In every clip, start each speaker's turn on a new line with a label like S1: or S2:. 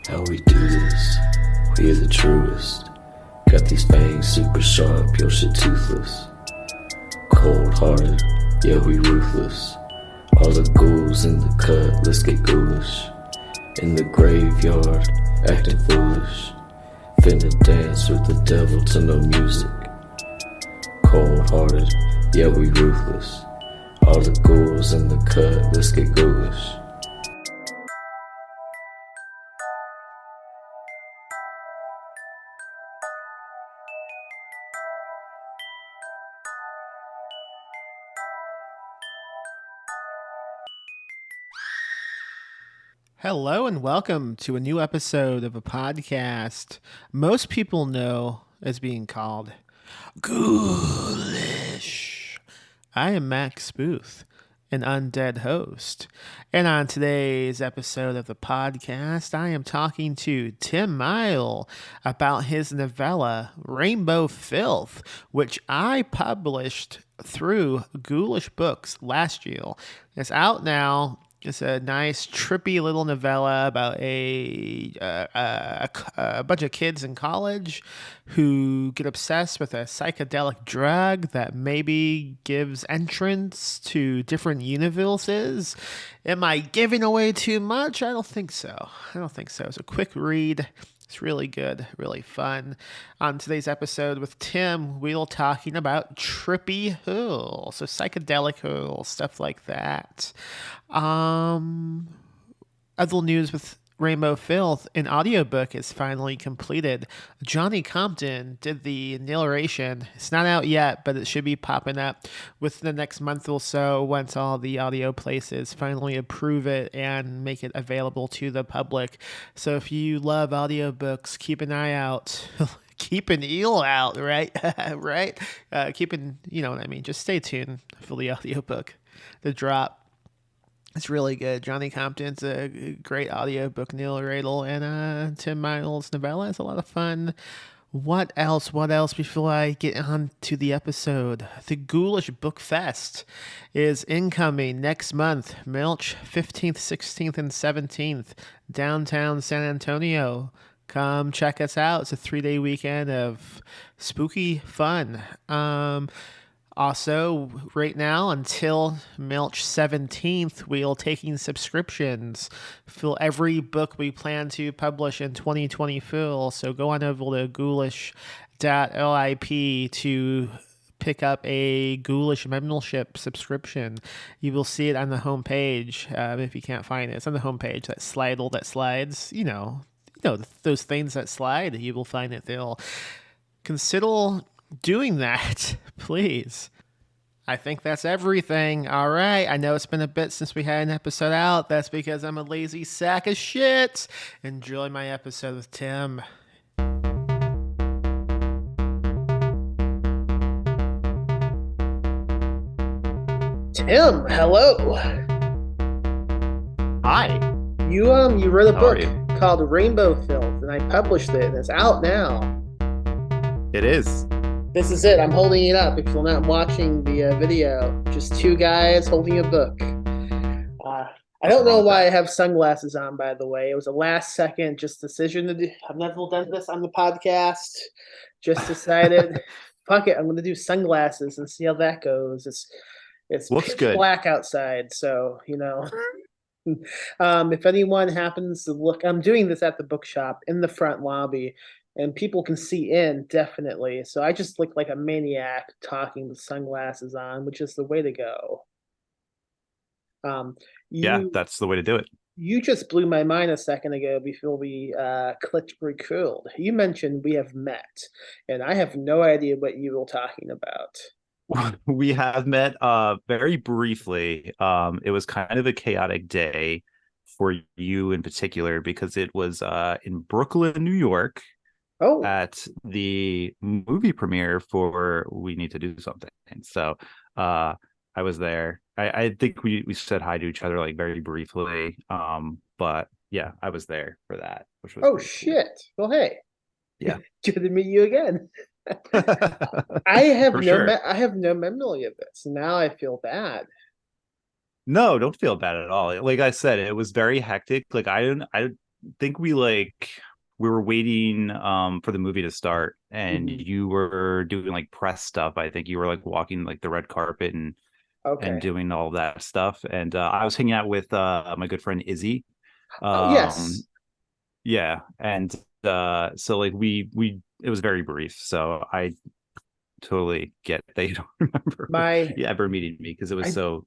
S1: How we do this? We are the truest. Got these fangs super sharp, your shit toothless. Cold hearted, yeah we ruthless. All the ghouls in the cut, let's get ghoulish. In the graveyard, acting foolish. Finna dance with the devil to no music. Cold hearted, yeah we ruthless. All the ghouls in the cut, let's get ghoulish.
S2: Hello and welcome to a new episode of a podcast most people know as being called Ghoulish. I am Max Booth, an undead host, and on today's episode of the podcast, I am talking to Tim Meyer about his novella Rainbow Filth, which I published through Ghoulish Books last year. It's out now. It's a nice, trippy little novella about a bunch of kids in college who get obsessed with a psychedelic drug that maybe gives entrance to different universes. Am I giving away too much? I don't think so. It's a quick read. It's really good, really fun. On today's episode with Tim, we're talking about Trippy Horror, so psychedelic horror, stuff like that. Other news with Rainbow Filth, an audiobook is finally completed. Johnny Compton did the narration. It's not out yet, but it should be popping up within the next month or so once all the audio places finally approve it and make it available to the public. So if you love audiobooks, keep an eye out. Keep an eel out, right? Right? You know what I mean. Just stay tuned for the audiobook, the drop. It's really good. Johnny Compton's a great audiobook narrator, and Tim Meyer's novella is a lot of fun. What else before I get on to the episode? The Ghoulish Book Fest is incoming next month, March 15th, 16th, and 17th, downtown San Antonio. Come check us out. It's a 3-day weekend of spooky fun. Also, right now, until March 17th, we're taking subscriptions for every book we plan to publish in 2024. So go on over to ghoulish.lip to pick up a Ghoulish membership subscription. You will see it on the homepage if you can't find it. It's on the homepage, that slidle that slides. You know, those things that slide, you will find it there. Consider doing that, please. I think that's everything. All right. I know it's been a bit since we had an episode out. That's because I'm a lazy sack of shit. Enjoy my episode with Tim. Tim, hello.
S3: Hi.
S2: You wrote a
S3: How are
S2: book
S3: you?
S2: called Rainbow Filth, and I published it, and it's out now.
S3: It is.
S2: This is it. I'm holding it up. If you're not watching the video, just two guys holding a book. I don't know why I have sunglasses on, by the way. It was a last second just decision to do. I've never done this on the podcast. Just decided, fuck it, I'm going to do sunglasses and see how that goes. It's
S3: Looks
S2: pitch
S3: good.
S2: black outside, so, you know. If anyone happens to look, I'm doing this at the bookshop in the front lobby. And people can see in, definitely. So I just look like a maniac talking with sunglasses on, which is the way to go.
S3: Yeah, that's the way to do it.
S2: You just blew my mind a second ago before we clicked record. You mentioned we have met, and I have no idea what you were talking about.
S3: We have met very briefly. It was kind of a chaotic day for you in particular because it was in Brooklyn, New York.
S2: Oh,
S3: At the movie premiere for We Need to Do Something. So I was there. I think we said hi to each other like very briefly. But yeah, I was there for that. Which was
S2: shit. Cool. Well, hey.
S3: Yeah.
S2: Good to meet you again. I have
S3: sure.
S2: I have no memory of this. Now I feel bad.
S3: No, don't feel bad at all. Like I said, it was very hectic. Like I think we were waiting for the movie to start, and
S2: Mhm.
S3: you were doing like press stuff. I think you were like walking like the red carpet and
S2: Okay.
S3: doing all that stuff. And I was hanging out with my good friend Izzy.
S2: Oh, yes.
S3: Um, yeah, and so like we it was very brief. So I totally get that you don't remember
S2: My
S3: yeah, ever meeting me because it was
S2: I
S3: so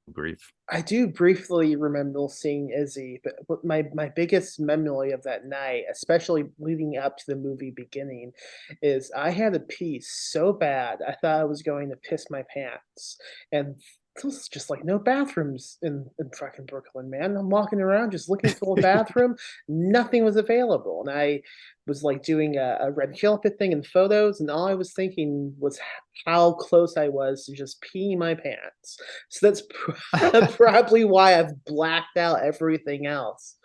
S3: brief.
S2: I do briefly remember seeing Izzy, but my biggest memory of that night, especially leading up to the movie beginning, is I had a pee so bad I thought I was going to piss my pants, and there's just like no bathrooms in fucking Brooklyn, man. I'm walking around just looking for a bathroom, nothing was available, and I was like doing a red carpet thing and photos, and all I was thinking was how close I was to just peeing my pants. So that's probably why I've blacked out everything else.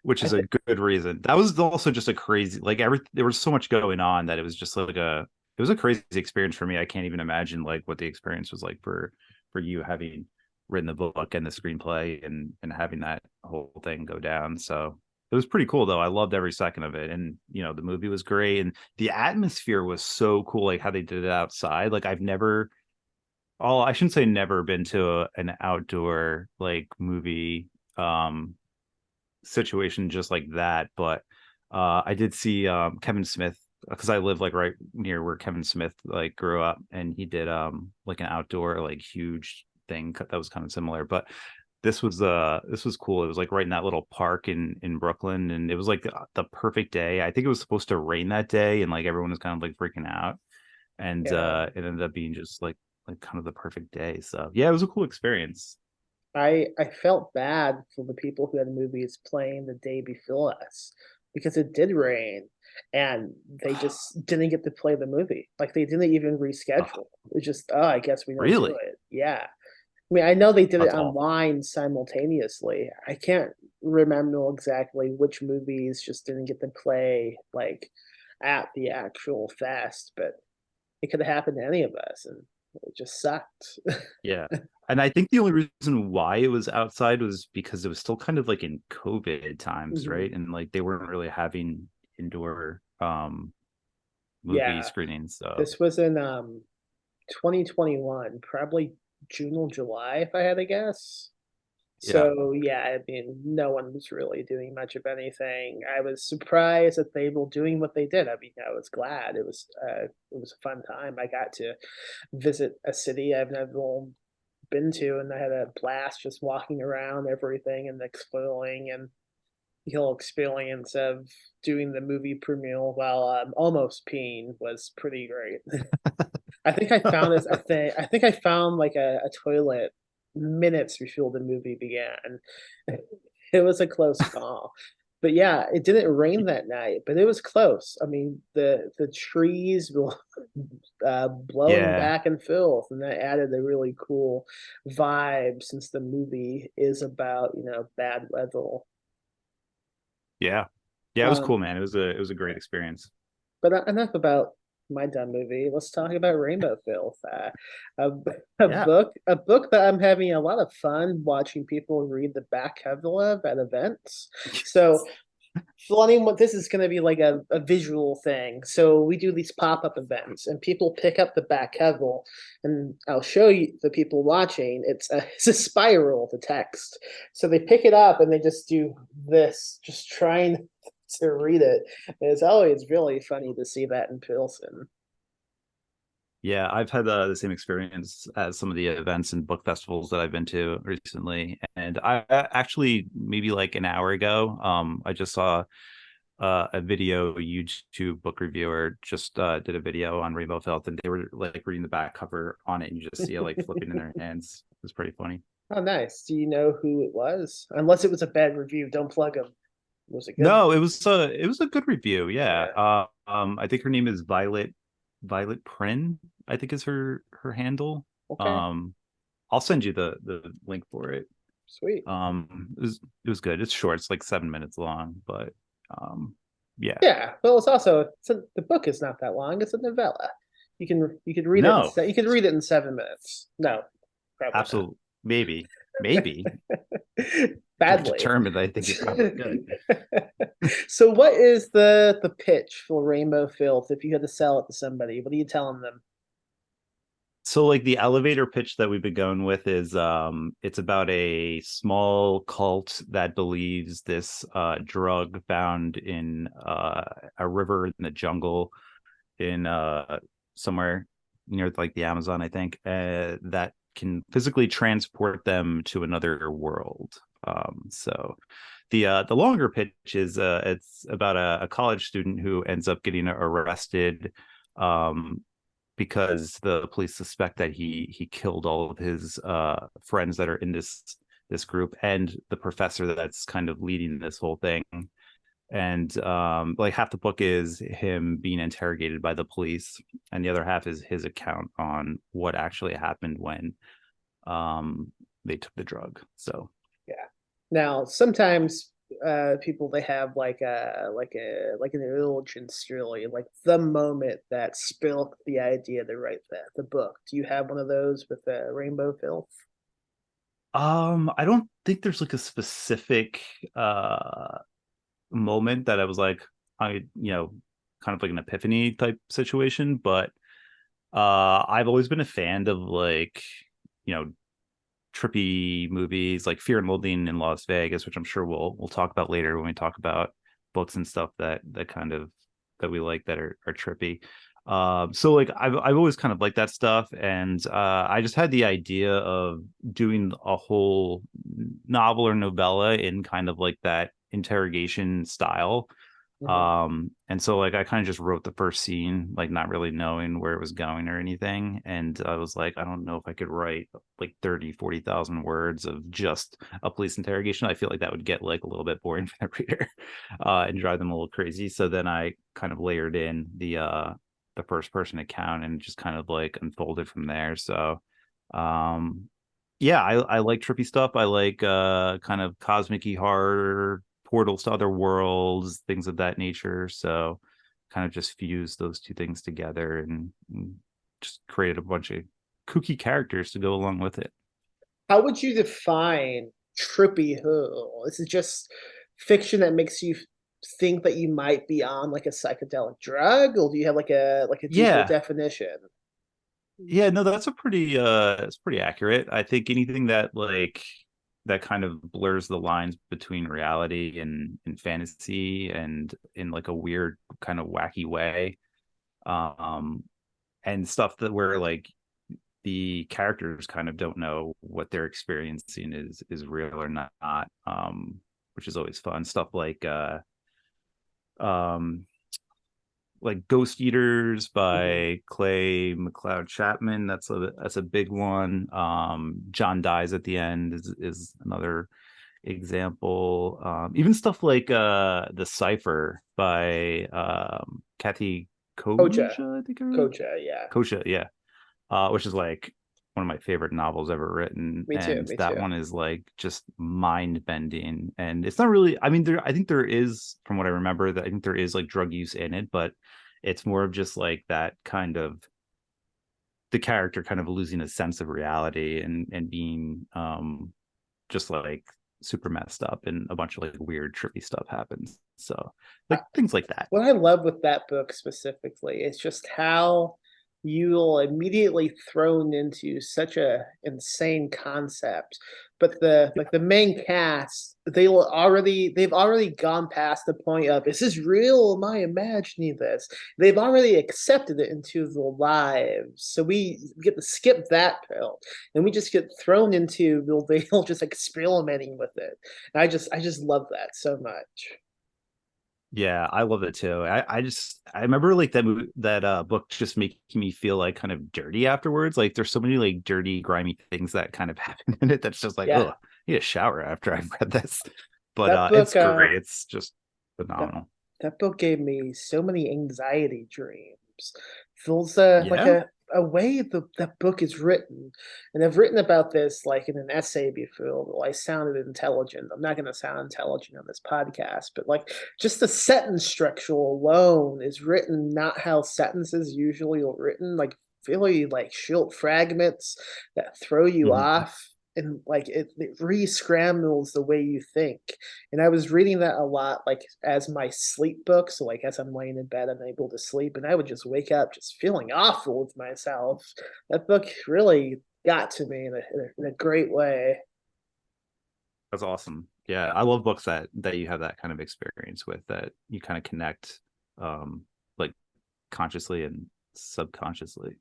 S3: Which
S2: I
S3: is a
S2: think,
S3: good reason. That was also just a crazy like there was so much going on that it was just like it was a crazy experience for me. I can't even imagine like what the experience was like for you having written the book and the screenplay and having that whole thing go down. So it was pretty cool though. I loved every second of it. And you know, the movie was great and the atmosphere was so cool, like how they did it outside. Like I've never I shouldn't say never been to an outdoor like movie situation just like that. But I did see Kevin Smith because I live like right near where Kevin Smith like grew up, and he did like an outdoor like huge thing that was kind of similar. But this was cool. It was like right in that little park in Brooklyn, and it was like the perfect day. I think it was supposed to rain that day, and like everyone was kind of like freaking out, and
S2: yeah,
S3: it ended up being just like kind of the perfect day. So yeah, it was a cool experience.
S2: I felt bad for the people who had movies playing the day before us because it did rain and they just didn't get to play the movie. Like they didn't even
S3: Oh,
S2: reschedule. It's just, oh, I guess we don't do
S3: really?
S2: it. Yeah. I mean, I know they did it
S3: That's awful.
S2: online simultaneously. I can't remember exactly which movies just didn't get to play like at the actual fest, but it could have happened to any of us, and it just sucked.
S3: Yeah. And I think the only reason why it was outside was because it was still kind of like in COVID times,
S2: Mhm.
S3: right? And like they weren't really having indoor movie
S2: Yeah,
S3: screenings. So
S2: this was in 2021, probably June or July, if I had to guess.
S3: yeah.
S2: So yeah, I mean, no one was really doing much of anything. I was surprised that they were doing what they did. I mean, I was glad. It was a fun time. I got to visit a city I've never been to, and I had a blast just walking around everything and exploring, and the whole experience of doing the movie premiere while almost peeing was pretty great. I think I found this. I think I found like a toilet minutes before the movie began. It was a close call, but yeah, it didn't rain that night, but it was close. I mean, the trees were blowing
S3: Yeah.
S2: back and forth, and that added a really cool vibe since the movie is about bad weather.
S3: Yeah. Yeah, it was
S2: Um,
S3: cool, man. It was a great experience.
S2: But enough about my dumb movie. Let's talk about Rainbow Filth. A,
S3: Yeah.
S2: a book that I'm having a lot of fun watching people read the back cover of at events. So, for anyone, this is going to be like a visual thing. So we do these pop up events, and people pick up the back cover, and I'll show you the people watching. It's a spiral, the text. So they pick it up and they just do this, just trying to read it. And it's always really funny to see that in person.
S3: Yeah, I've had the same experience at some of the events and book festivals that I've been to recently. And actually maybe like an hour ago, I just saw a video YouTube book reviewer just did a video on Rainbow Felt, and they were like reading the back cover on it, and you just see it like flipping in their hands. It was pretty funny.
S2: Oh, nice. Do you know who it was? Unless it was a bad review, don't plug them. Was it good?
S3: No, it was a good review. Yeah.
S2: Yeah.
S3: I think her name is Violet Prin, I think is her handle.
S2: Okay.
S3: Um, I'll send you the link for it.
S2: Sweet.
S3: It was good. It's short. It's like 7 minutes long, but um, yeah.
S2: Yeah. Well, the book is not that long. It's a novella. You can read it
S3: No,
S2: you can read it in 7 minutes. No, probably not.
S3: absolutely. Maybe. If
S2: badly.
S3: determined, I think it probably could.
S2: So what is the pitch for Rainbow Filth if you had to sell it to somebody? What are you telling them?
S3: So like the elevator pitch that we've been going with is it's about a small cult that believes this drug found in a river in the jungle in somewhere near like the Amazon, I think, that can physically transport them to another world. So the longer pitch is it's about a college student who ends up getting arrested um, because the police suspect that he killed all of his friends that are in this group and the professor that's kind of leading this whole thing. And like half the book is him being interrogated by the police, and the other half is his account on what actually happened when they took the drug. So
S2: Yeah. Now, sometimes people they have like an origin story, like the moment that spilled the idea to write the book. Do you have one of those with Rainbow Filth?
S3: I don't think there's like a specific moment that I was like, kind of like an epiphany type situation, but I've always been a fan of like, you know, trippy movies like Fear and Loathing in Las Vegas, which I'm sure we'll talk about later when we talk about books and stuff that kind of that we like that are trippy. So like I've always kind of liked that stuff, and I just had the idea of doing a whole novel or novella in kind of like that interrogation style.
S2: Mhm.
S3: And so like I kind of just wrote the first scene, like not really knowing where it was going or anything. And I was like, I don't know if I could write like 30-40,000 words of just a police interrogation. I feel like that would get like a little bit boring for the reader, and drive them a little crazy. So then I kind of layered in the first person account and just kind of like unfolded from there. So um yeah, I like trippy stuff. I like kind of cosmic horror, portals to other worlds, things of that nature. So kind of just fuse those two things together and just created a bunch of kooky characters to go along with it.
S2: How would you define trippy horror? Is it just fiction that makes you think that you might be on like a psychedelic drug, or do you have like a deeper
S3: Yeah.
S2: definition?
S3: Yeah, no, that's a pretty it's pretty accurate. I think anything that like that kind of blurs the lines between reality and fantasy and in like a weird kind of wacky way. Um and stuff that where like the characters kind of don't know what they're experiencing is real or not, which is always fun. Stuff um like Ghost Eaters
S2: Mhm.
S3: by Clay McLeod Chapman. That's a big one. John Dies at the End is another example. Even stuff like The Cipher by Kathy
S2: Koja,
S3: Koja, I think I read.
S2: Koja, yeah.
S3: Kosha, yeah. Which is like one of my favorite novels ever written,
S2: Me too,
S3: and
S2: me
S3: that
S2: too.
S3: one is like just mind bending. And it's not really. I mean, I think there is, from what I remember, that I think there is like drug use in it, but it's more of just like that kind of the character kind of losing a sense of reality and being just like super messed up, and a bunch of like weird trippy stuff happens. So
S2: I,
S3: like things like that.
S2: what I love with that book specifically is just how you'll immediately thrown into such a insane concept, but the main cast they've already gone past the point of is this real or am I imagining this? They've already accepted it into their lives, so we get to skip that part and we just get thrown into they'll just experimenting with it. And I just love that so much.
S3: Yeah, I love it too. I remember like that book just making me feel like kind of dirty afterwards. Like there's so many like dirty, grimy things that kind of happen in it that's just like,
S2: Yeah,
S3: oh, I need a shower after I've read this. But
S2: that
S3: it's
S2: book
S3: great. It's just
S2: that
S3: phenomenal.
S2: that book gave me so many anxiety dreams. Feels like
S3: Yeah.
S2: a way that book is written, and I've written about this like in an essay before. Well, I sounded intelligent. I'm not going to sound intelligent on this podcast, but like just the sentence structure alone is written not how sentences usually are written, like really like short fragments that throw you
S3: Mhm.
S2: off. and like it re-scrambles the way you think. And I was reading that a lot, like as my sleep book. So like as I'm laying in bed, I'm able to sleep, and I would just wake up just feeling awful with myself. That book really got to me in a great way.
S3: That's awesome. Yeah, I love books that you have that kind of experience with, that you kind of connect like consciously and subconsciously.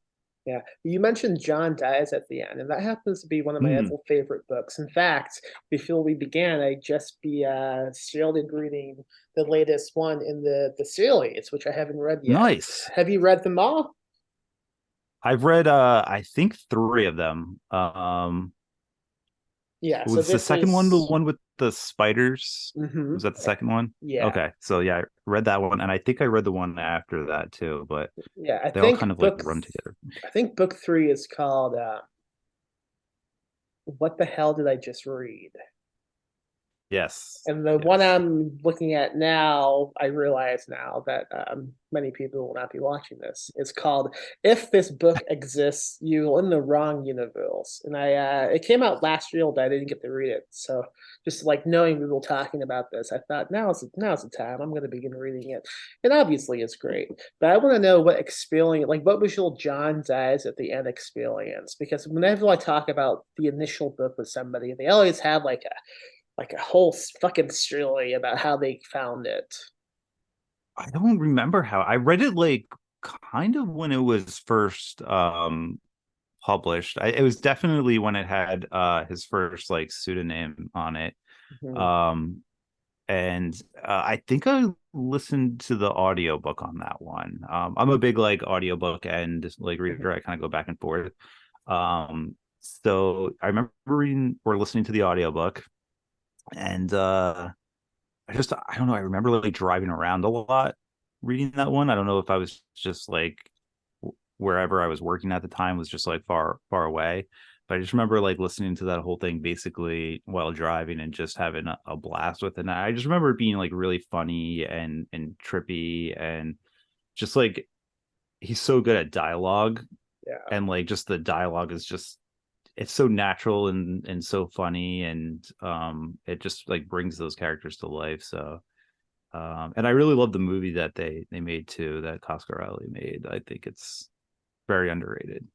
S2: Yeah, you mentioned John dies at the end, and that happens to be one of my
S3: Mm,
S2: other favorite books. In fact, before we began, I just started reading the latest one in the series, which I haven't read yet.
S3: nice.
S2: Have you read them all?
S3: I've read I think three of them.
S2: Yeah, so
S3: Was the
S2: this
S3: second one the
S2: is
S3: one with the spiders?
S2: hmm
S3: Was that the second one?
S2: yeah,
S3: Okay, so yeah, I read that one, and I think I read the one after that too, but
S2: yeah.
S3: they all kind of like run together.
S2: I think book three is called "What the hell did I just read?"
S3: Yes,
S2: And the one
S3: yes.
S2: I'm looking at now, I realize now that many people will not be watching this. It's called "If This Book Exists, You're in the Wrong Universe." And it came out last year, but I didn't get to read it. So just like knowing we were talking about this, I thought now's the time. I'm going to begin reading it. And obviously, it's great. But I want to know what experience, like what was your John dies at the end experience? Because whenever I talk about the initial book with somebody, they always have like a whole fucking story about how they found it.
S3: I don't remember how I read it, like kind of when it was first published. It was definitely when it had his first like pseudonym on it.
S2: Mhm.
S3: Um and I think I listened to the audiobook on that one. I'm a big like audiobook and like reader. I kind of go back and forth. So I remember reading or listening to the audiobook, and I don't know, I remember like driving around a lot reading that one. I don't know if I was just like wherever I was working at the time was just like far away. But I just remember like listening to that whole thing basically while driving and just having a blast with it. And I just remember it being like really funny and trippy, and just like he's so good at dialogue,
S2: Yeah.
S3: and like just the dialogue is just, it's so natural and so funny, and it just like brings those characters to life. So and I really love the movie that they made too, that Coscarelli made. I think it's very underrated.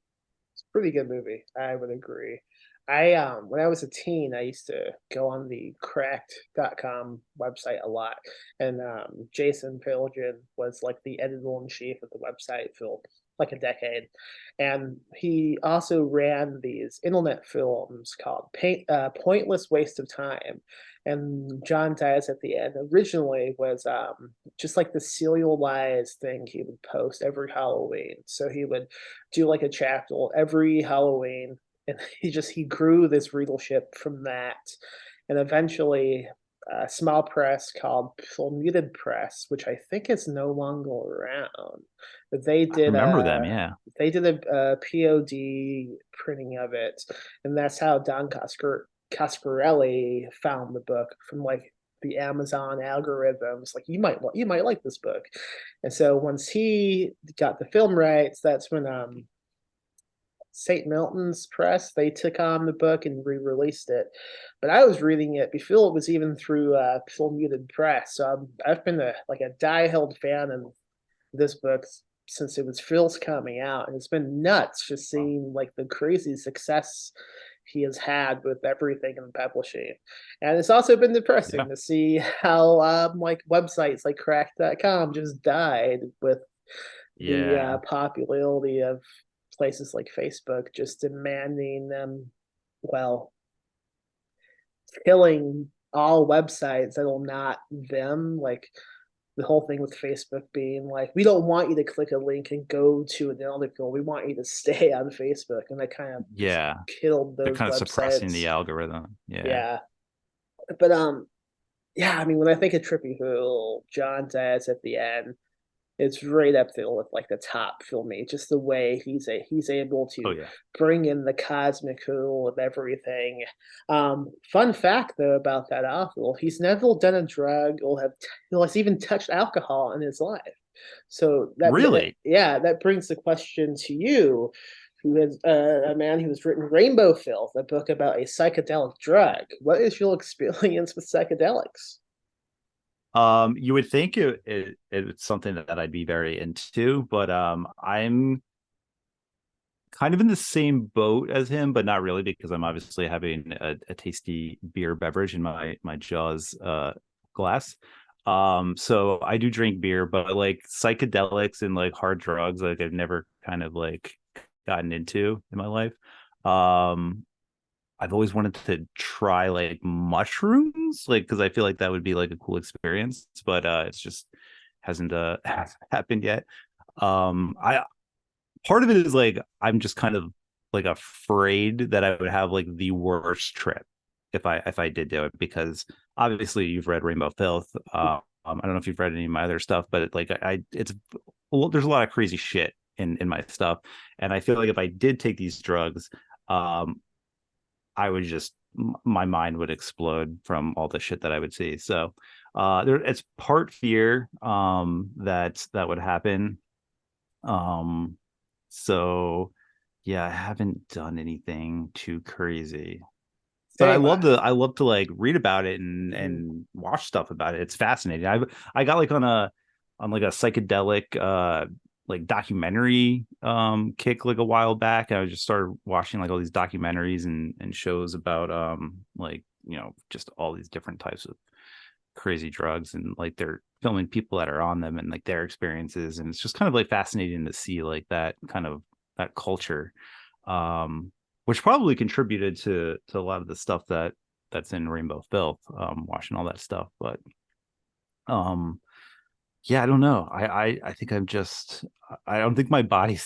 S2: It's a pretty good movie. I would agree. I when I was a teen, I used to go on the cracked.com website a lot. And Jason Pilgin was like the editor in chief of the website for like a decade. And he also ran these internet films called Pointless Waste of Time. And John dies at the end originally was just like the serialized thing he would post every Halloween. So he would do like a chapter every Halloween, and he grew this readership from that, and eventually a small press called Muted Press, which I think is no longer around, but
S3: I remember them, yeah.
S2: they did a POD printing of it, and that's how Don Coscarelli found the book from like the Amazon algorithms. Like you might like this book, and so once he got the film rights, that's when St. Milton's Press, they took on the book and re-released it. But I was reading it before it was even through Full Muted Press. So I've been like a die-hard fan of this book since it was first coming out, and it's been nuts just seeing like the crazy success he has had with everything in publishing. And it's also been
S3: Yeah.
S2: depressing to see how like websites like crack.com just died with the
S3: Yeah.
S2: popularity of places like Facebook just demanding them, well, killing all websites that are not them. Like the whole thing with Facebook being like, we don't want you to click a link and go to an article. We want you to stay on Facebook. And that kind of just
S3: Yeah.
S2: killed
S3: They're
S2: those
S3: kind of suppressing
S2: websites.
S3: the algorithm. Yeah.
S2: Yeah. But yeah, I mean when I think of Trippy Who, John dies at the end, it's right up there with like the top for me. Just the way he's able
S3: Oh
S2: to
S3: yeah.
S2: bring in the cosmic cool of everything. Fun fact though about that author, he's never done a drug or has even touched alcohol in his life. So
S3: Really?
S2: yeah, that brings the question to you: who is a man who has written Rainbow Filth, a book about a psychedelic drug. What is your experience with psychedelics?
S3: You would think it's something that I'd be very into, but I'm kind of in the same boat as him, but not really because I'm obviously having a tasty beer beverage in my Jaws glass. So I do drink beer, but like psychedelics and like hard drugs, like I've never kind of like gotten into in my life. Um, I've always wanted to try like mushrooms, like because I feel like that would be like a cool experience, but it's just hasn't hasn't happened yet. I Part of it is like I'm just kind of like afraid that I would have like the worst trip if I did do it, because obviously you've read Rainbow Filth. I don't know if you've read any of my other stuff, but like I it's well, there's a lot of crazy shit in my stuff, and I feel like if I did take these drugs, um, I would just my mind would explode from all the shit that I would see. So it's part fear that would happen. Um so yeah, I haven't done anything too crazy. But
S2: Same.
S3: I love to like read about it
S2: Mhm.
S3: and watch stuff about it. It's fascinating. I got like on like a psychedelic like documentary kick like a while back. I just started watching like all these documentaries and shows about like, you know, just all these different types of crazy drugs, and like they're filming people that are on them and like their experiences, and it's just kind of like fascinating to see like that kind of that culture, which probably contributed to a lot of the stuff that's in Rainbow Filth, watching all that stuff. But um yeah, I don't know. I think I'm just I don't think my body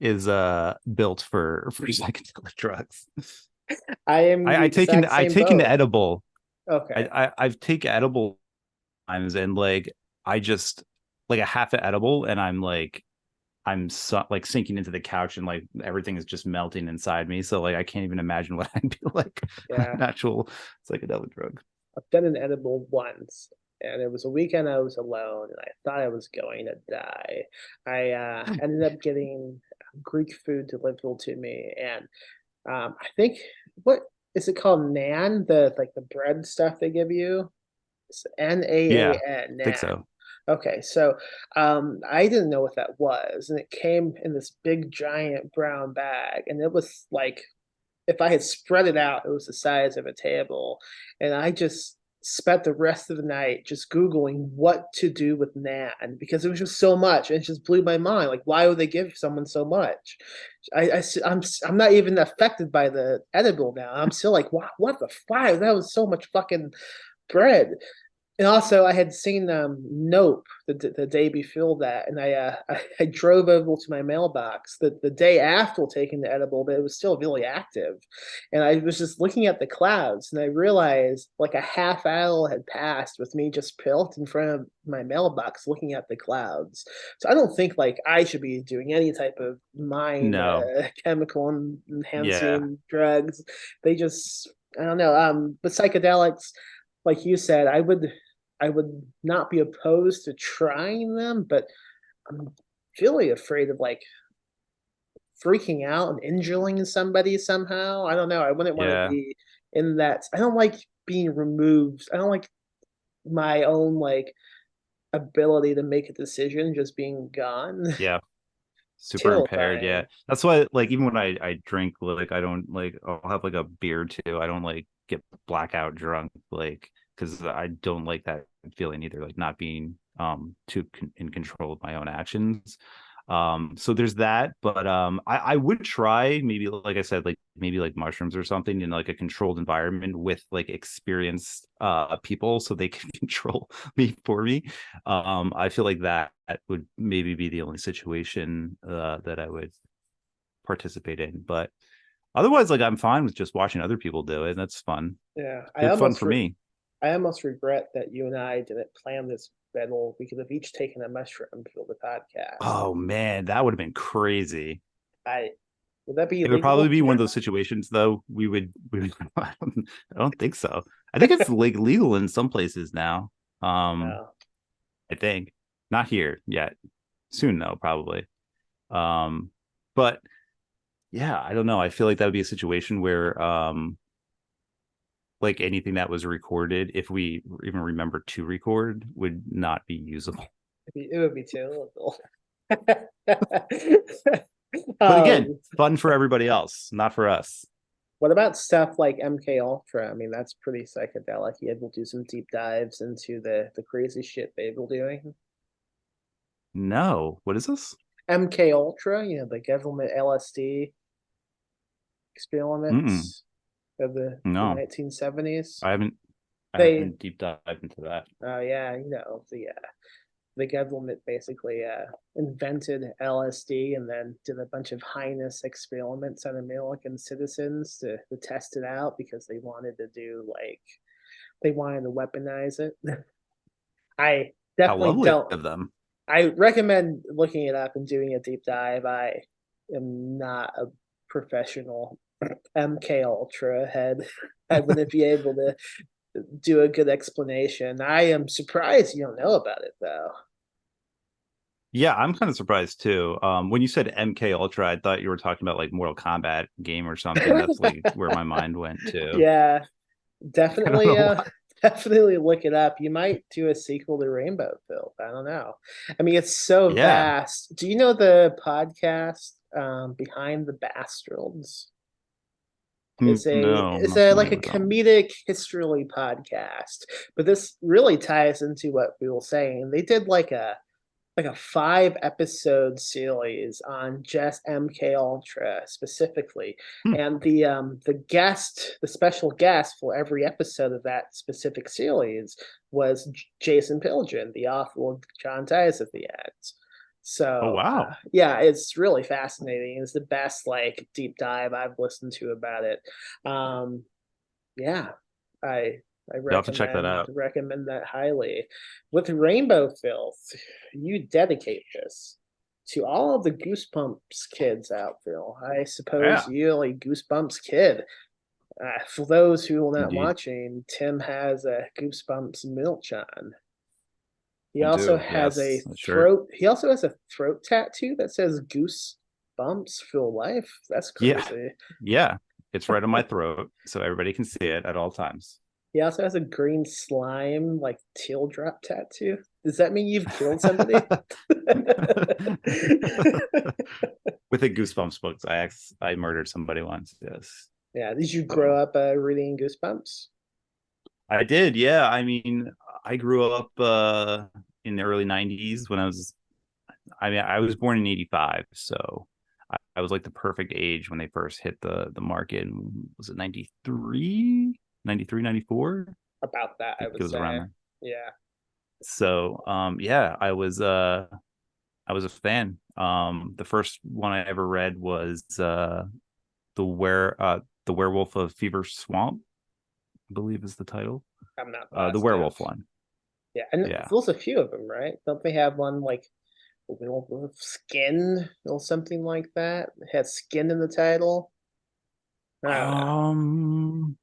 S3: is built for psychedelic drugs.
S2: I am the exact
S3: I
S2: same
S3: take an
S2: boat.
S3: edible.
S2: Okay.
S3: I've taken edible times, and like I just like a half an edible and I'm like like sinking into the couch, and like everything is just melting inside me. So like I can't even imagine what I'd be like on
S2: Yeah.
S3: an actual psychedelic drug.
S2: I've done an edible once, and it was a weekend I was alone, and I thought I was going to die. I ended up getting Greek food delivered to me, and I think what is it called? Naan, the like the bread stuff they give you. It's
S3: Yeah,
S2: Naan,
S3: I think
S2: Naan.
S3: so.
S2: Okay, so I didn't know what that was, and it came in this big giant brown bag, and it was like if I had spread it out, it was the size of a table. And I just spent the rest of the night just Googling what to do with Nan because it was just so much. And it just blew my mind. Like, why would they give someone so much? I'm not even affected by the edible now. I'm still like, what the fuck? That was so much fucking bread. And also, I had seen Nope the day before that, and I drove over to my mailbox the day after taking the edible, but it was still really active. And I was just looking at the clouds, and I realized like a half hour had passed with me just pilt in front of my mailbox looking at the clouds. So I don't think like I should be doing any type of mind
S3: No.
S2: chemical
S3: Yeah.
S2: enhancing drugs. They just I don't know. But psychedelics, like you said, I would not be opposed to trying them, but I'm really afraid of like freaking out and injuring somebody somehow. I don't know. I wouldn't want to
S3: Yeah.
S2: be in that. I don't like being removed. I don't like my own like ability to make a decision just being gone.
S3: Yeah. Super impaired. Yeah.
S2: Terrifying.
S3: That's why like even when I drink, like I don't like I'll have like a beer too. I don't like get blackout drunk, like because I don't like that feeling either, like not being in control of my own actions. So there's that, but I would try maybe like I said, like maybe like mushrooms or something in like a controlled environment with like experienced people so they can control me for me. I feel like that would maybe be the only situation that I would participate in, but otherwise like I'm fine with just watching other people do it. That's fun.
S2: Yeah,
S3: Good fun for me.
S2: I almost regret that you and I didn't plan this battle. We could have each taken a mushroom for the podcast.
S3: Oh man, that would have been crazy.
S2: I would that be
S3: It would probably
S2: illegal
S3: be one of
S2: here?
S3: those situations though. We would I don't think so. I think it's like legal in some places now.
S2: No.
S3: I think not here yet. Soon though, probably. Um, but yeah, I don't know. I feel like that would be a situation where like anything that was recorded, if we even remember to record, would not be usable.
S2: It would be terrible.
S3: But again,
S2: um,
S3: fun for everybody else, not for us.
S2: what about stuff like MK Ultra? I mean, that's pretty psychedelic. You able to do some deep dives into the crazy shit they were doing.
S3: No, what is this?
S2: MK Ultra, the government LSD
S3: Mm-mm.
S2: experiments of the
S3: No,
S2: 1970s.
S3: I haven't. I
S2: They,
S3: haven't deep dived into that.
S2: oh yeah, the government basically invented LSD and then did a bunch of heinous experiments on American citizens to test it out because they wanted to do they wanted to weaponize it. I
S3: How
S2: definitely
S3: lovely
S2: don't.
S3: of them.
S2: I recommend looking it up and doing a deep dive. I am not a professional MK Ultra head. I wouldn't be able to do a good explanation. I am surprised you don't know about it though.
S3: Yeah, I'm kind of surprised too. When you said MK Ultra, I thought you were talking about like Mortal Kombat game or something. That's like where my mind went to.
S2: Yeah,
S3: I don't
S2: definitely
S3: know why.
S2: definitely look it up. You might do a sequel to Rainbow Filth. I don't know. I mean, it's so
S3: Yeah.
S2: vast. Do you know the podcast Behind the Bastards?
S3: No, I'm
S2: It's
S3: not
S2: a like
S3: familiar
S2: a
S3: with that one.
S2: comedic history podcast. But this really ties into what we were saying. They did like a 5 episode series on just MK Ultra specifically,
S3: Hmm.
S2: and the special guest for every episode of that specific series was Jason Pilgrim, the author of John Dies at the End.
S3: Oh
S2: So
S3: wow.
S2: yeah, it's really fascinating. It's the best like deep dive I've listened to about it. Um, yeah, I I
S3: You'll have to check that out.
S2: recommend that highly. With Rainbow Filth, you dedicate this to all of the Goosebumps kids out there. I suppose
S3: Yeah,
S2: you're a Goosebumps kid. For those who are not
S3: indeed.
S2: watching, Tim has a Goosebumps milch on. He
S3: I
S2: also
S3: do.
S2: has a
S3: Yes, sure.
S2: throat tattoo that says Goosebumps for life. That's
S3: Yeah,
S2: crazy.
S3: yeah. It's right on my throat, so everybody can see it at all times.
S2: He also has a green slime, like teardrop tattoo. Does that mean you've killed somebody?
S3: With the Goosebumps books, I murdered somebody once. Yes.
S2: Yeah. Did you grow
S3: So
S2: up reading Goosebumps?
S3: I did. Yeah. I mean, I grew up in the early '90s when I was born in '85, so I was like the perfect age when they first hit the market. Was it 93, 93, 94?
S2: About that,
S3: I
S2: I
S3: think it
S2: would
S3: was around
S2: say.
S3: there.
S2: Yeah.
S3: So yeah, I was a fan. The first one I ever read was the Werewolf of Fever Swamp, I believe is the title.
S2: I'm not
S3: The
S2: positive.
S3: werewolf one.
S2: Yeah, and
S3: Yeah.
S2: there's a few of them, right? Don't they have one like with skin or something like that? It has skin in the title. I don't know.
S3: Um,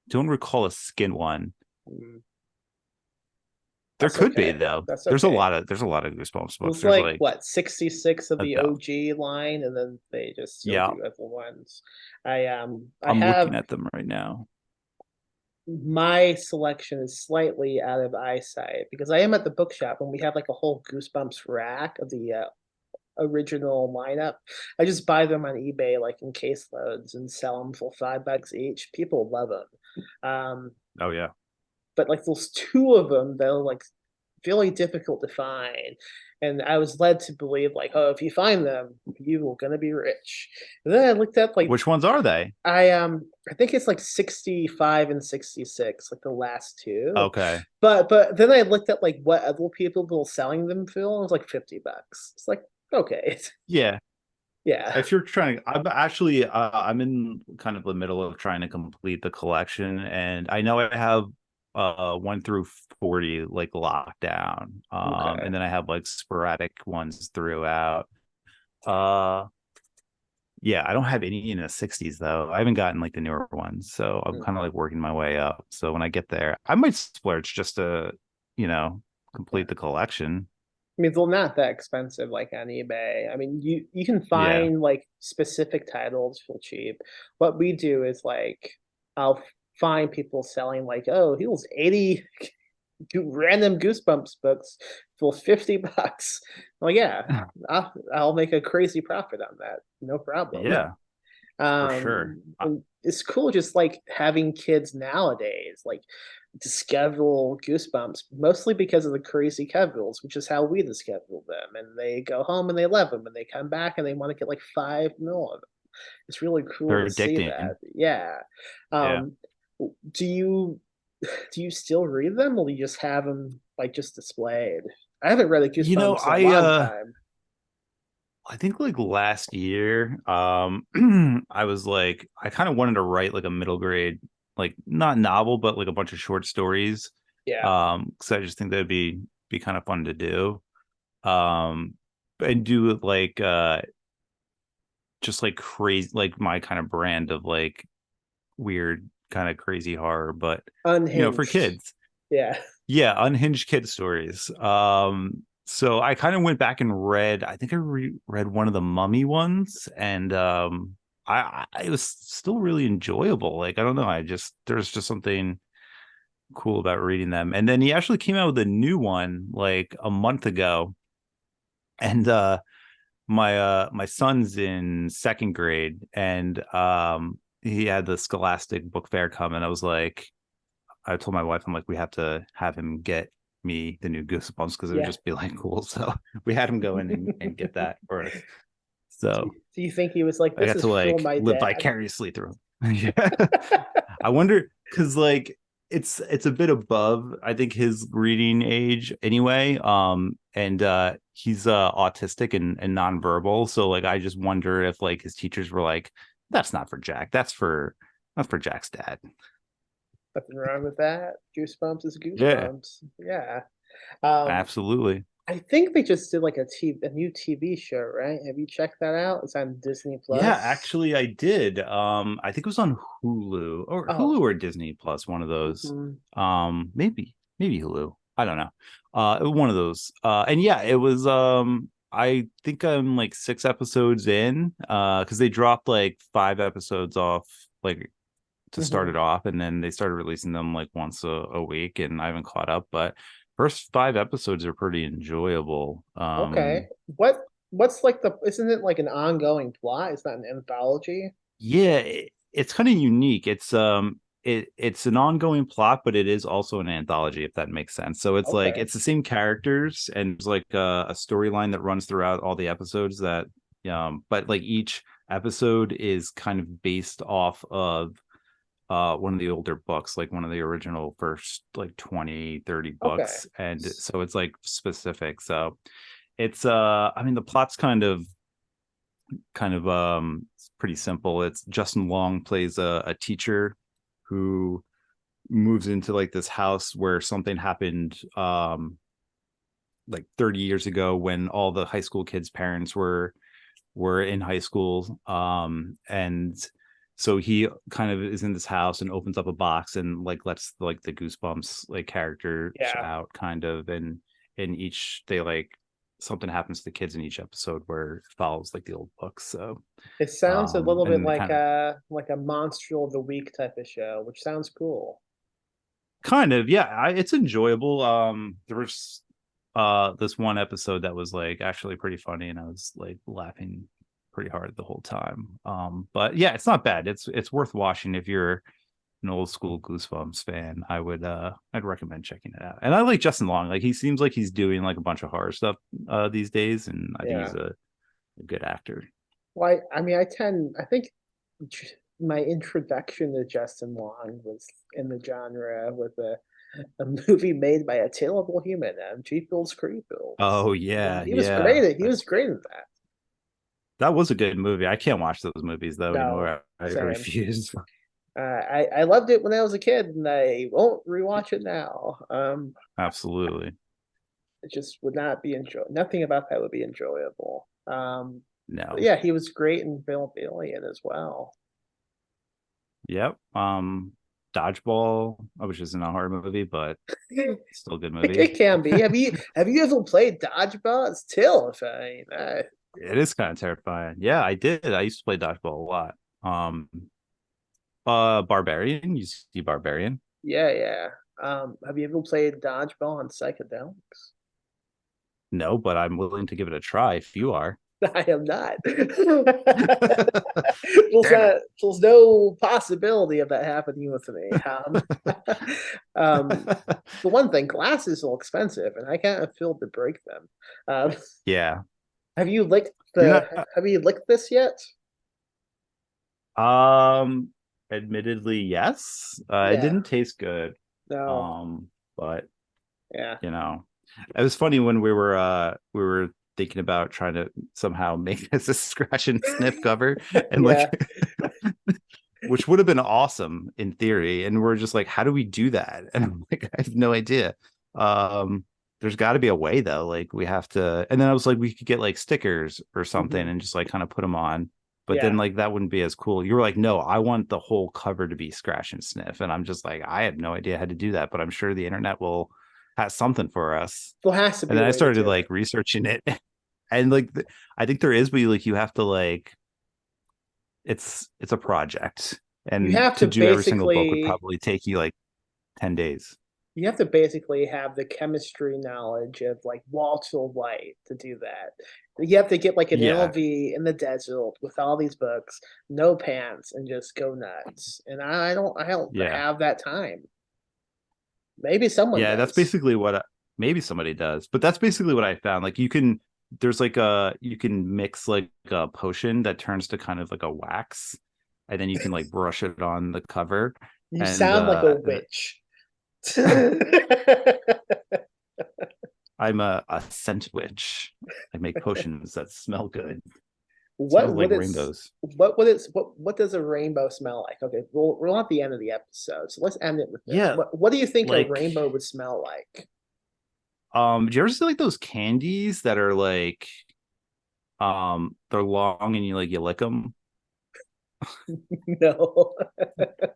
S3: don't recall a skin one.
S2: Mm,
S3: There
S2: that's
S3: could be
S2: okay.
S3: though.
S2: That's
S3: There's a
S2: okay.
S3: lot of Goosebumps books.
S2: There's
S3: There's
S2: like
S3: like
S2: what 66 of the
S3: about
S2: OG line, and then they just still
S3: yeah.
S2: do other ones. I
S3: I'm looking
S2: have
S3: at them right now.
S2: my selection is slightly out of eyesight because I am at the bookshop and we have like a whole Goosebumps rack of the original lineup. I just buy them on eBay like in case loads and sell them for $5 each. People love them.
S3: Oh yeah.
S2: But like those two of them, they're like really difficult to find. And I was led to believe like, oh, if you find them, you are gonna be rich. And then I looked up like
S3: Which ones are they?
S2: I think it's like 65 and 66, like the last two.
S3: Okay.
S2: But then I looked at like what other people were selling them for. It was like $50. It's like, okay.
S3: Yeah.
S2: Yeah.
S3: If you're trying, I'm in kind of the middle of trying to complete the collection, and I know I have 1 through 40 like locked down.
S2: Okay.
S3: And then I have like sporadic ones throughout. Uh yeah, I don't have any in the 60s though. I haven't gotten like the newer ones, so I'm kind of like working my way up. So when I get there, I might splurge just to, you know,
S2: Yeah.
S3: complete the collection.
S2: I mean, they're not that expensive like on eBay. I mean, you can
S3: Yeah.
S2: find like specific titles for cheap. What we do is like I'll find people selling like, oh, here's 80 random Goosebumps books for $50. Well, yeah, I'll make a crazy profit on that. No problem.
S3: Yeah, for sure.
S2: And it's cool just like having kids nowadays like discover Goosebumps mostly because of the crazy covers, which is how we discover them. And they go home and they love them, and they come back and they want to get like 5 more of them. It's really cool
S3: They're
S2: to see
S3: addicting.
S2: that. Yeah.
S3: Yeah.
S2: Um, do you do you still read them, or do you just have them like just displayed? I haven't read a
S3: You know,
S2: Goosebumps in a long time.
S3: I think like last year, I was like, I kind of wanted to write like a middle grade, like not novel, but like a bunch of short stories.
S2: Yeah.
S3: Because I just think that'd be kind of fun to do. Um, and do like just like crazy, like my kind of brand of like weird kind of crazy horror, but for
S2: Unhinged.
S3: kids.
S2: Yeah.
S3: Yeah, unhinged kid stories. So I kind of went back and read, I think I read one of the Mummy ones, and it was still really enjoyable. Like, I don't know, there's just something cool about reading them. And then he actually came out with a new one like a month ago, and my son's in second grade, and he had the Scholastic Book Fair come, and I told my wife, I'm like, we have to have him get me the new Goosebumps because it would
S2: Yeah.
S3: just be like cool. So we had him go in and get that for us. So
S2: Do you think he was like,
S3: I
S2: this
S3: got
S2: is
S3: to
S2: for
S3: like
S2: my
S3: live
S2: dad?
S3: vicariously through him. Yeah. I wonder because like it's a bit above, I think, his reading age anyway. And he's autistic and nonverbal. So like I just wonder if like his teachers were like, that's not for Jack. That's for Jack's dad.
S2: Nothing wrong with that. Goosebumps is
S3: Yeah,
S2: Goosebumps. Yeah. Um,
S3: absolutely.
S2: I think they just did like a new TV show, right? Have you checked that out? It's on Disney
S3: Yeah,
S2: Plus.
S3: actually I did. I think it was on Hulu
S2: Oh,
S3: or Disney Plus, one of those.
S2: mhm.
S3: Maybe Hulu. I don't know. One of those. And yeah, it was I think I'm like 6 episodes in, because they dropped like 5 episodes off like to start
S2: Mhm.
S3: it off, and then they started releasing them like once a week, and I haven't caught up, but first 5 episodes are pretty enjoyable.
S2: Okay. What's like the isn't it like an ongoing plot? It's not an anthology.
S3: Yeah, it's kind of unique. It's an ongoing plot, but it is also an anthology, if that makes sense. So it's like
S2: Okay.
S3: it's the same characters, and it's like a storyline that runs throughout all the episodes that but like each episode is kind of based off of one of the older books, like one of the original first like 20, 30
S2: Okay.
S3: books. And so it's like specific. So it's I mean the plot's kind of it's pretty simple. It's Justin Long plays a teacher who moves into like this house where something happened like 30 years ago when all the high school kids' parents were in high school. And so he kind of is in this house and opens up a box and like lets like the Goosebumps like characters
S2: Yeah.
S3: out kind of, and in each they like something happens to the kids in each episode where it follows like the old books. So
S2: It sounds a little bit
S3: and kind of
S2: like a Monster of the Week type of show, which sounds cool.
S3: yeah, it's enjoyable. There was this one episode that was like actually pretty funny, and I was like laughing pretty hard the whole time. But yeah, it's not bad. It's worth watching if you're an old school Goosebumps fan. I'd recommend checking it out. And I like Justin Long. Like he seems like he's doing like a bunch of horror stuff these days, and I think
S2: Yeah.
S3: he's a good actor.
S2: Well, I mean, I think my introduction to Justin Long was in the genre with a movie made by a terrible human, Jeepers Creepers.
S3: Oh
S2: Yeah,
S3: yeah,
S2: he was
S3: yeah.
S2: great. He was great at that.
S3: That was a good movie. I can't watch those movies though
S2: No,
S3: anymore. I
S2: same.
S3: refuse.
S2: I loved it when I was a kid, and I won't rewatch it now.
S3: Absolutely.
S2: It just would not be enjoy. Nothing about that would be enjoyable. But
S3: No.
S2: yeah, he was great in Bill Billion as well.
S3: Yep. Dodgeball, which isn't a horror movie, but it's still a good movie.
S4: It can be. Have you ever played dodgeball? It's terrifying.
S3: It is kind of terrifying. Yeah, I did. I used to play dodgeball a lot. Um, Barbarian. You see Barbarian?
S4: Yeah, yeah. Have you ever played dodgeball on psychedelics?
S3: No, but I'm willing to give it a try if you are.
S4: I am not.
S3: Damn it.
S4: There's no possibility of that happening with me. For one thing, glasses are expensive, and I can't afford to break them.
S3: Yeah.
S4: Have you licked
S3: You're
S4: Have you licked this yet?
S3: Admittedly, yes. It
S4: Yeah.
S3: didn't taste good.
S4: No.
S3: But
S4: Yeah.
S3: you know, it was funny when we were thinking about trying to somehow make this a scratch and sniff cover, and like, which would have been awesome in theory. And we're just like, how do we do that? And I'm like, I have no idea. There's got to be a way though. Like we have to. And then I was like, we could get like stickers or something and just like kind of put them on. But then like that wouldn't be as cool. You were like, no, I want the whole cover to be scratch and sniff. And I'm just like, I have no idea how to do that, but I'm sure the internet will have something for us.
S4: There has to be.
S3: And then I started like researching it. And like I think there is, but you have to like it's a project. And
S4: you have to
S3: do every single book would probably take you like 10 days.
S4: You have to basically have the chemistry knowledge of like Walter White to do that. You have to get like an LV in the desert with all these books, no pants, and just go nuts. And I don't have that time. Maybe someone does.
S3: That's basically what maybe somebody does. But that's basically what I found. Like you can mix like a potion that turns to kind of like a wax, and then you can like brush it on the cover.
S4: You sound like a witch.
S3: I'm a scent witch. I make potions that smell good.
S4: What
S3: like rainbows.
S4: What does a rainbow smell like? Okay, we're at the end of the episode, so let's end it with this.
S3: Yeah.
S4: What do you think a rainbow would smell like?
S3: Do you ever see like those candies that are like they're long and you lick them?
S4: No.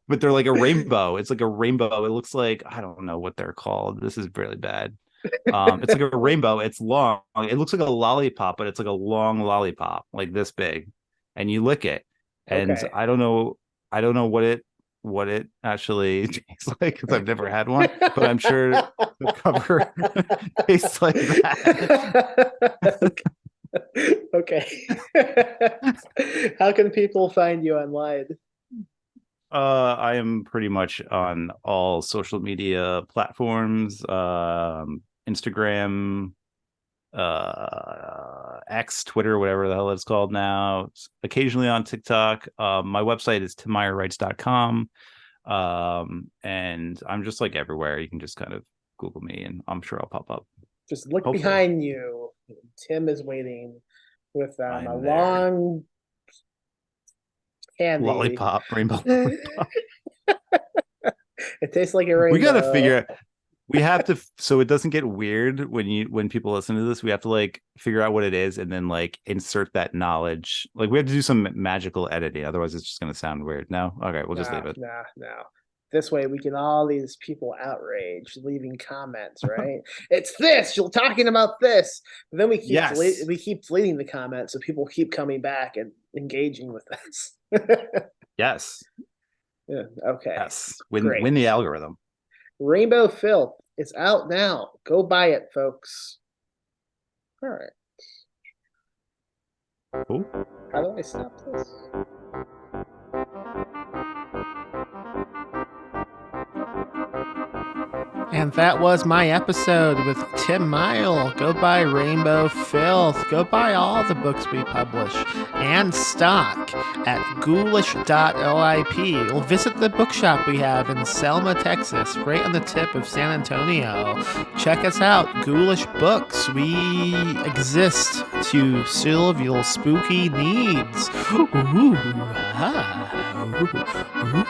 S3: But they're like a rainbow. It's like a rainbow. It looks like, I don't know what they're called. This is really bad. It's like a rainbow. It's long. It looks like a lollipop, but it's like a long lollipop, like this big, and you lick it. And I don't know what it actually tastes like because I've never had one, but I'm sure the cover tastes like that.
S4: Okay. How can people find you online?
S3: I am pretty much on all social media platforms, Instagram, X, Twitter, whatever the hell it's called now. Occasionally on TikTok. My website is timmeyerwrites.com. And I'm just like everywhere. You can just kind of Google me and I'm sure I'll pop up.
S4: Just look behind you. Tim is waiting with a long candy.
S3: Lollipop, rainbow lollipop.
S4: It tastes like a rainbow.
S3: We gotta figure out. We have to, so it doesn't get weird when people listen to this. We have to like figure out what it is and then like insert that knowledge. Like we have to do some magical editing, otherwise it's just gonna sound weird. No, okay, we'll just leave it.
S4: No. This way we get all these people outraged, leaving comments, right? It's this, you're talking about this. But then we keep deleting the comments, so people keep coming back and engaging with us.
S3: Yes.
S4: Yeah, okay.
S3: Yes. Win the algorithm.
S4: Rainbow Filth is out now. Go buy it, folks. All right.
S3: Cool.
S4: How do I stop this?
S2: And that was my episode with Tim Meyer. Go buy Rainbow Filth. Go buy all the books we publish and stock at ghoulish.lip. Or visit the bookshop we have in Selma, Texas, right on the tip of San Antonio. Check us out, Ghoulish Books. We exist to serve your spooky needs. Ooh, ah, ooh, ooh.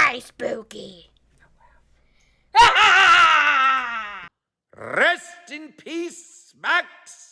S5: very spooky.
S6: Rest in peace, Max.